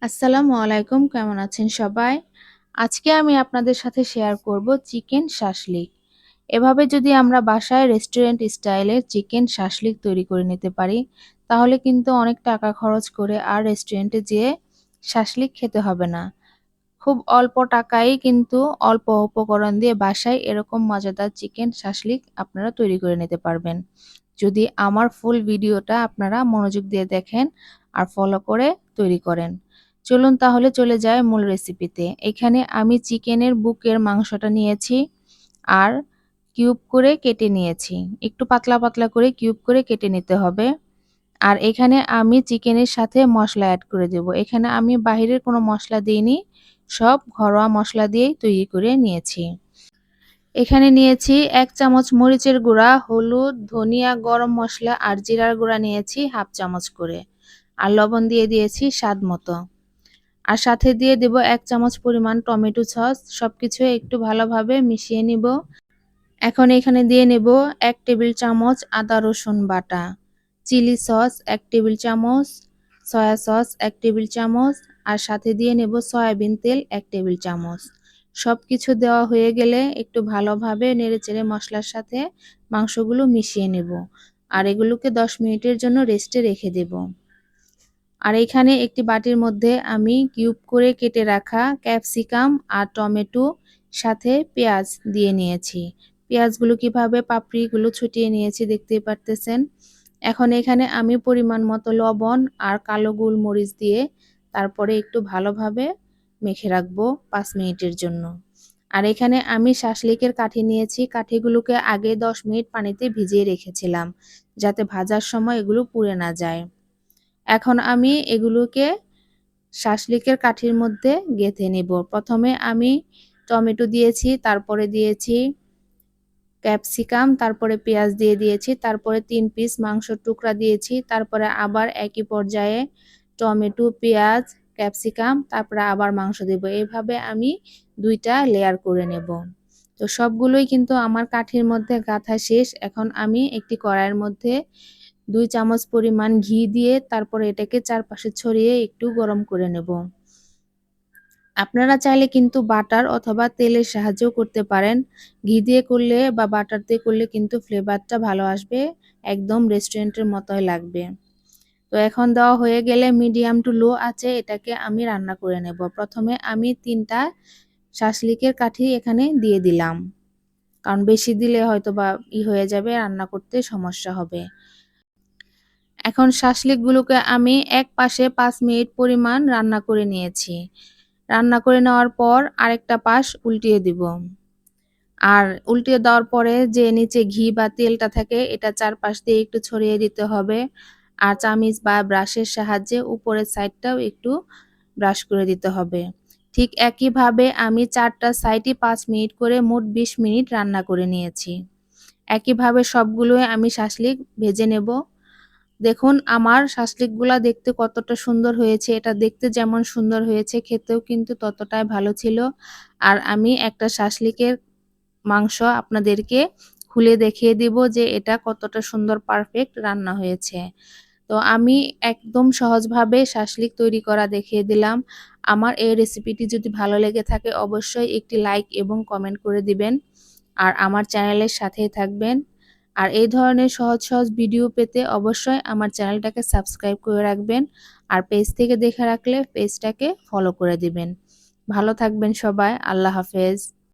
আসসালামু আলাইকুম, কেমন আছেন সবাই? আজকে আমি আপনাদের সাথে শেয়ার করব চিকেন শাশলিক। এভাবে যদি আমরা বাসায় রেস্টুরেন্ট স্টাইলের চিকেন শাশলিক তৈরি করে নিতে পারি, তাহলে কিন্তু অনেক টাকা খরচ করে আর রেস্টুরেন্টে যেয়ে শাশলিক খেতে হবে না। খুব অল্প টাকায় কিন্তু অল্প উপকরণ দিয়ে বাসায় এরকম মজাদার চিকেন শাশলিক আপনারা তৈরি করে নিতে পারবেন। যদি আমার ফুল ভিডিওটা আপনারা মনোযোগ দিয়ে দেখেন আর ফলো করে তৈরি করেন। চলুন তাহলে চলে যাই মূল রেসিপিতে। এখানে আমি চিকেনের বুকের মাংসটা নিয়েছি আর কিউব করে কেটে নিয়েছি। একটু পাতলা পাতলা করে কিউব করে কেটে নিতে হবে। আর এখানে আমি চিকেনের সাথে মশলা অ্যাড করে দেব। এখানে আমি বাহিরের কোনো মশলা দিইনি, সব ঘরোয়া মশলা দিয়েই তৈরি করে নিয়েছি। এখানে নিয়েছি ১ চামচ মরিচের গুঁড়া, হলুদ, ধনিয়া, গরম মশলা আর জিরার গুঁড়া নিয়েছি হাফ চামচ করে। আর লবণ দিয়ে দিয়েছি স্বাদ মতো। আর সাথে দিয়ে দেব ১ চামচ পরিমাণ টমেটো সস। সবকিছু একটু ভালোভাবে মিশিয়ে নিব। এখন এখানে দিয়ে নেব ১ টেবিল চামচ আদা রসুন বাটা, চিলি সস ১ টেবিল চামচ, সয়া সস ১ টেবিল চামচ আর সাথে দিয়ে নেব সয়াবিন তেল ১ টেবিল চামচ। সবকিছু দেওয়া হয়ে গেলে একটু ভালোভাবে নেড়েচেড়ে মশলার সাথে মাংসগুলো মিশিয়ে নেব। আর এগুলোকে ১০ মিনিটের জন্য রেস্টে রেখে দেব। আর এখানে একটি বাটির মধ্যে আমি কিউব করে কেটে রাখা ক্যাপসিকাম আর টমেটো সাথে পেঁয়াজ দিয়ে নিয়েছি। পেঁয়াজগুলো কিভাবে পাপড়িগুলো ছুটিয়ে নিয়েছি দেখতেই পারতেছেন। এখন এখানে আমি পরিমাণ মতো লবণ আর কালো গোলমরিচ দিয়ে তারপরে একটু ভালোভাবে মেখে রাখবো ৫ মিনিটের জন্য। আর এখানে আমি শাসলিকের কাঠি নিয়েছি। কাঠিগুলোকে আগে ১০ মিনিট পানিতে ভিজিয়ে রেখেছিলাম, যাতে ভাজার সময় এগুলো পুড়ে না যায়। এখন আমি এগুলোকে শাসলিকের কাঠির মধ্যে গেঁথে নেব। প্রথমে আমি টমেটো দিয়েছি, তারপরে দিয়েছি ক্যাপসিকাম, তারপরে পেঁয়াজ দিয়ে দিয়েছি, তারপরে ৩ পিস মাংসর টুকরা দিয়েছি, তারপরে আবার একই পর্যায়ে টমেটো, পেঁয়াজ, ক্যাপসিকাম, তারপরে আবার মাংস দেব। এইভাবে আমি ২ টা লেয়ার করে নেব। তো সবগুলোই কিন্তু আমার কাঠির মধ্যে গাঁথা শেষ। এখন আমি একটি কড়াইয়ের মধ্যে ২ চামচ পরিমাণ ঘি দিয়ে তারপরে এটাকে চারপাশে ছড়িয়ে একটু গরম করে নেব। আপনারা চাইলে কিন্তু বাটার অথবা তেলের সাহায্যেও করতে পারেন। ঘি দিয়ে করলে বা বাটার দিয়ে করলে কিন্তু ফ্লেভারটা ভালো আসবে, একদম রেস্টুরেন্টের মতোই লাগবে। তো এখন দেওয়া হয়ে গেলে মিডিয়াম টু লো আঁচে এটাকে আমি রান্না করে নেব। প্রথমে আমি ৩ টা শাসলিকের কাঠি এখানে দিয়ে দিলাম, কারণ বেশি দিলে হয়তোবা হয়ে যাবে, রান্না করতে সমস্যা হবে। এখন শাসলিকগুলোকে আমি এক পাশে ৫ মিনিট পরিমাণ রান্না করে নিয়েছি। রান্না করে নেওয়ার পর আরেকটা পাশ উল্টিয়ে দিব। আর উল্টিয়ে দেওয়ার পরে যে নিচে ঘি বা তেলটা থাকে এটা চারপাশ দিয়ে একটু ছড়িয়ে দিতে হবে। আর চামিচ বা ব্রাশের সাহায্যে উপরের সাইডটাও একটু ব্রাশ করে দিতে হবে। ঠিক একইভাবে আমি ৪ টা সাইডই ৫ মিনিট করে মোট ২০ মিনিট রান্না করে নিয়েছি। একইভাবে সবগুলোই আমি শাসলিক ভেজে নেব। দেখুন আমার শাসলিকগুলা দেখতে কতটা সুন্দর হয়েছে। এটা দেখতে যেমন সুন্দর হয়েছে খেতেও কিন্তু ততটাই ভালো ছিল। আর আমি একটা শাসলিকের মাংস আপনাদেরকে খুলে দেখিয়ে দিব যে এটা কতটা সুন্দর পারফেক্ট রান্না হয়েছে। তো আমি একদম সহজভাবে শাসলিক তৈরি করা দেখিয়ে দিলাম। আমার এই রেসিপিটি যদি ভালো লেগে থাকে অবশ্যই একটি লাইক এবং কমেন্ট করে দিবেন। আর আমার চ্যানেলের সাথেই থাকবেন। আর এই ধরনের সহজ সহজ ভিডিও পেতে অবশ্যই আমার চ্যানেলটাকে সাবস্ক্রাইব করে রাখবেন। আর পেজ থেকে দেখে রাখলে পেজটাকে ফলো করে দিবেন। ভালো থাকবেন সবাই। আল্লাহ হাফেজ।